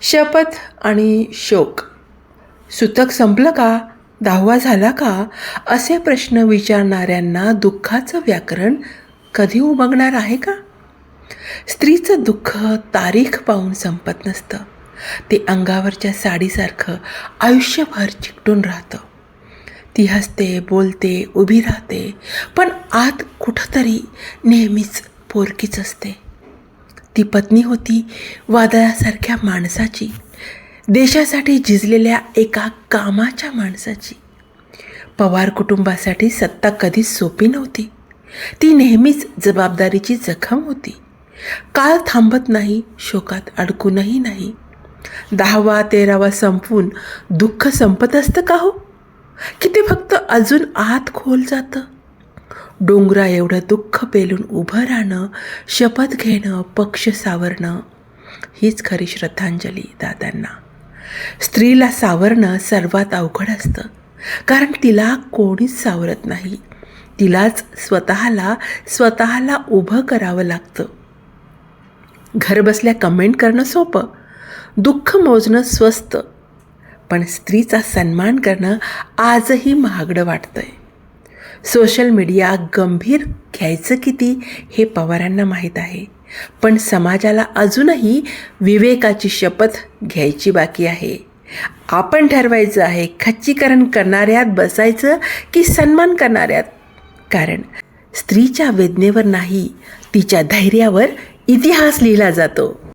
शपथ आणि शोक. सुतक संपलं का? दहावा झाला का? असे प्रश्न विचारणाऱ्यांना दुःखाचं व्याकरण कधी उमगणार आहे का? स्त्रीचं दुःख तारीख पाहून संपत नसतं. ते अंगावरच्या साडीसारखं आयुष्यभर चिकटून राहतं. ती हसते, बोलते, उभी राहते, पण आत कुठंतरी नेहमीच पोरकीच असते. ती पत्नी होती वादळासारख्या माणसाची, देशासाठी झिजलेल्या एका कामाच्या माणसाची. पवार कुटुंबासाठी सत्ता कधीच सोपी नव्हती. ती नेहमीच जबाबदारीची जखम होती. काळ थांबत नाही, शोकात अडकूनही नाही. 10वा 13वा संपवून दुःख संपत असतं का हो? की ते फक्त अजून आत खोल जातं? डोंगरा एवढं दुःख पेलून उभं राहणं, शपथ घेणं, पक्ष सावरणं, हीच खरी श्रद्धांजली दादांना. स्त्रीला सावरणं सर्वात अवघड असतं, कारण तिला कोणीच सावरत नाही. तिलाच स्वतःला उभं करावं लागतं. घर बसल्या कमेंट करणं सोपं, दुःख मोजणं स्वस्त, पण स्त्रीचा सन्मान करणं आजही महागडं वाटतंय. सोशल मीडिया गंभीर घ्यायचं किती हे पवारांना माहीत आहे, पण समाजाला अजूनही विवेकाची शपथ घ्यायची बाकी आहे. आपण ठरवायचं आहे, खच्चीकरण करणाऱ्यात बसायचं की सन्मान करणाऱ्यात. कारण स्त्रीच्या वेदनेवर नाही, तिच्या धैर्यावर इतिहास लिहिला जातो.